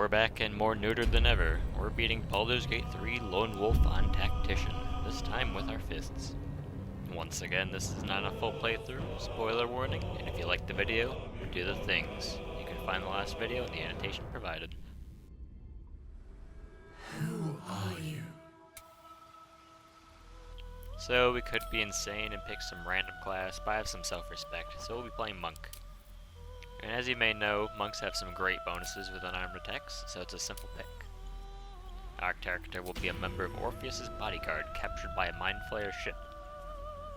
back and more neutered than ever. We're beating Baldur's Gate 3 Lonewolf on Tactician, this time with our fists. Once again, this is not a full playthrough, spoiler warning, and if you liked the video, do the things. You can find the last video in the annotation provided. Who are you? So we could be insane and pick some random class, but I have some self-respect, so we'll be playing Monk. And as you may know, monks have some great bonuses with unarmed attacks, so it's a simple pick. Our character will be a member of Orpheus' bodyguard, captured by a mind flayer ship.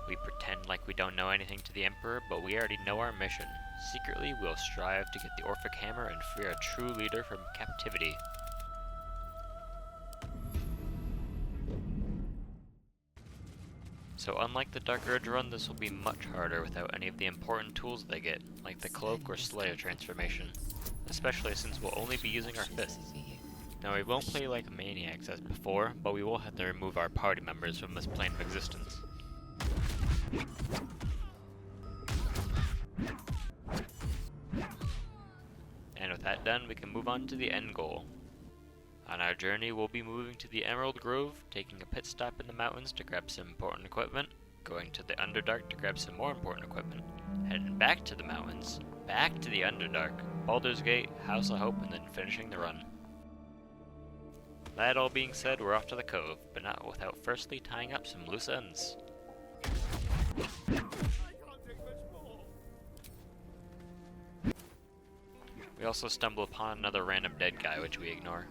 We pretend like we don't know anything to the Emperor, but we already know our mission. Secretly, we'll strive to get the orphic hammer and free our true leader from captivity. So unlike the Dark Urge run, this will be much harder without any of the important tools they get, like the Cloak or Slayer transformation, especially since we'll only be using our fists. Now we won't play like maniacs as before, but we will have to remove our party members from this plane of existence. And with that done, we can move on to the end goal. On our journey, we'll be moving to the Emerald Grove, taking a pit stop in the mountains to grab some important equipment, going to the Underdark to grab some more important equipment, heading back to the mountains, back to the Underdark, Baldur's Gate, House of Hope, and then finishing the run. That all being said, we're off to the cove, but not without firstly tying up some loose ends. We also stumble upon another random dead guy, which we ignore.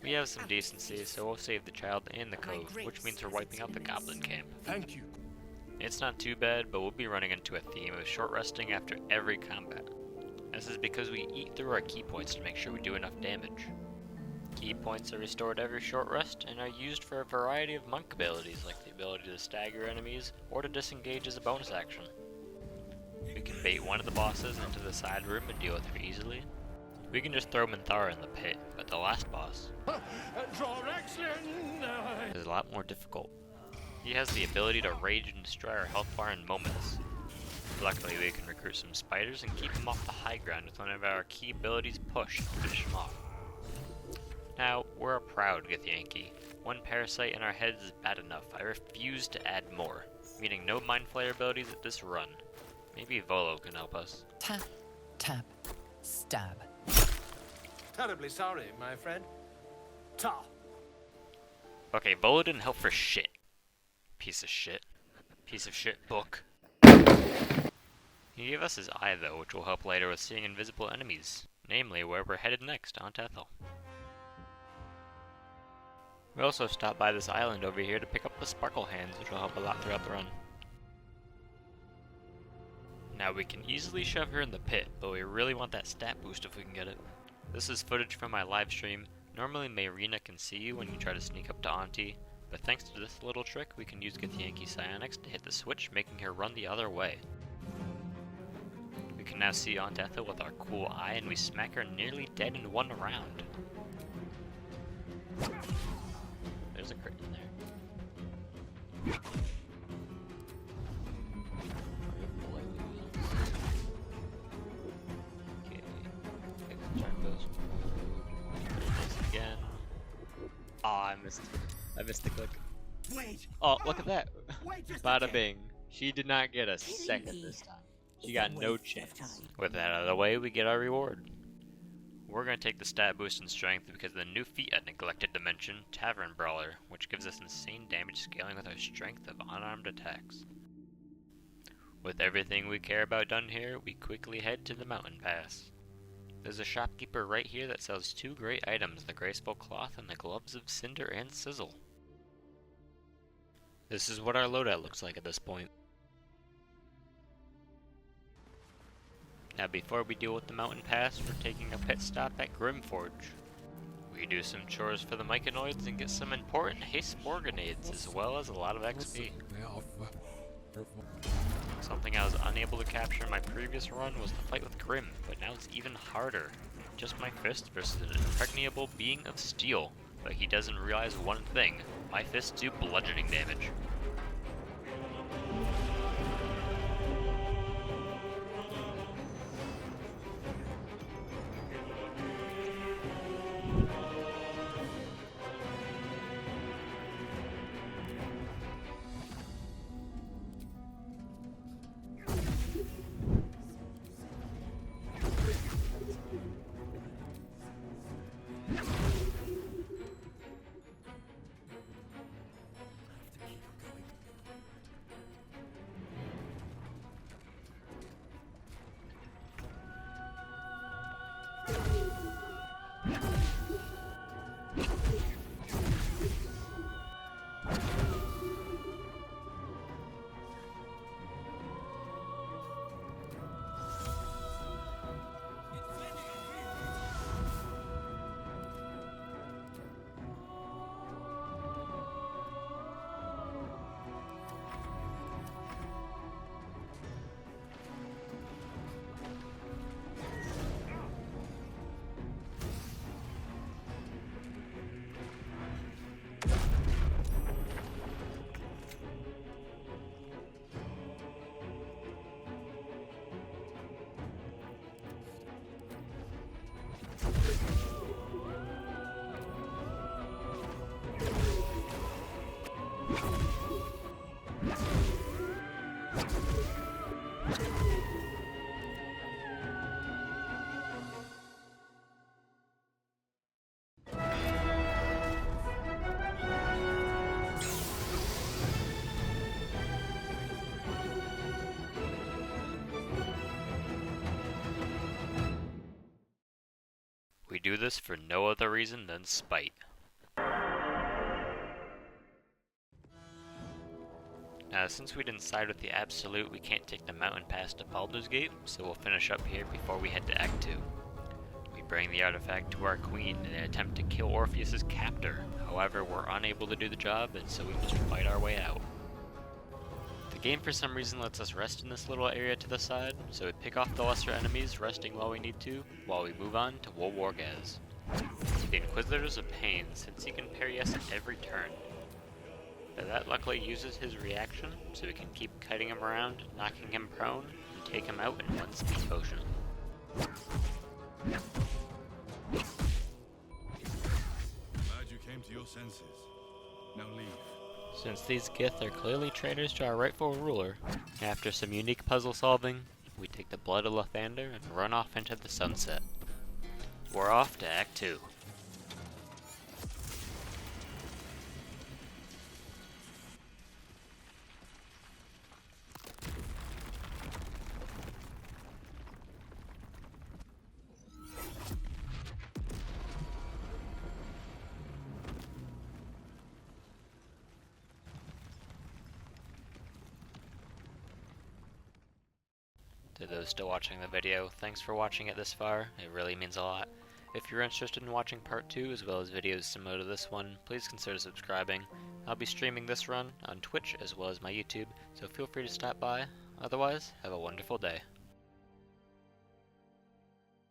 We have some decency, so we'll save the child and the cove, which means we're wiping out the Goblin camp. Thank you. It's not too bad, but we'll be running into a theme of short resting after every combat. This is because we eat through our key points to make sure we do enough damage. Key points are restored every short rest and are used for a variety of monk abilities, like the ability to stagger enemies or to disengage as a bonus action. We can bait one of the bosses into the side room and deal with her easily. We can just throw Minthara in the pit, but the last boss is a lot more difficult. He has the ability to rage and destroy our health bar in moments. Luckily, we can recruit some spiders and keep him off the high ground with one of our key abilities push and finish him off. Now, we're a proud Githyanki. One parasite in our heads is bad enough. I refuse to add more, meaning no mind flayer abilities at this run. Maybe Volo can help us. Tap, tap, stab. Terribly sorry, my friend. Ta. Okay, Volo didn't help for shit. Piece of shit. Piece of shit book. He gave us his eye though, which will help later with seeing invisible enemies. Namely, where we're headed next, Aunt Ethel. We also stopped by this island over here to pick up the Sparkle Hands, which will help a lot throughout the run. Now we can easily shove her in the pit, but we really want that stat boost if we can get it. This is footage from my live stream. Normally Mayrina can see you when you try to sneak up to Auntie, but thanks to this little trick we can use Githyanki Psionics to hit the switch, making her run the other way. We can now see Aunt Ethel with our cool eye, and we smack her nearly dead in one round. There's a crit in there. Again. Oh, I missed the click. Wait. Oh, look at that. Wait just Bada bing. She did not get a second this time. She got no chance. With that out of the way, we get our reward. We're going to take the stat boost in strength because of the new feat at Neglected Dimension, Tavern Brawler, which gives us insane damage scaling with our strength of unarmed attacks. With everything we care about done here, we quickly head to the mountain pass. There's a shopkeeper right here that sells two great items, the graceful cloth and the gloves of cinder and sizzle. This is what our loadout looks like at this point. Now before we deal with the mountain pass, we're taking a pit stop at Grimforge. We do some chores for the Myconoids and get some important haste spore grenades, as well as a lot of XP. Something I was unable to capture in my previous run was the fight with Grym, but now it's even harder. Just my fist versus an impregnable being of steel, but he doesn't realize one thing: my fists do bludgeoning damage. We do this for no other reason than spite. Now, since we didn't side with the Absolute, we can't take the mountain pass to Baldur's Gate, so we'll finish up here before we head to Act 2. We bring the artifact to our queen in an attempt to kill Orpheus' captor. However, we're unable to do the job, and so we must fight our way out. The game for some reason lets us rest in this little area to the side, so we pick off the lesser enemies, resting while we need to, while we move on to Wolwargaz. The Inquisitor's a pain, since he can parry us at every turn. But that luckily uses his reaction, so we can keep kiting him around, knocking him prone, and take him out in one speed potion. Glad you came to your senses. Now leave. Since these Gith are clearly traitors to our rightful ruler, after some unique puzzle solving, we take the blood of Lathander and run off into the sunset. We're off to Act 2. To those still watching the video, thanks for watching it this far, it really means a lot. If you're interested in watching part 2 as well as videos similar to this one, please consider subscribing. I'll be streaming this run on Twitch as well as my YouTube, so feel free to stop by. Otherwise, have a wonderful day.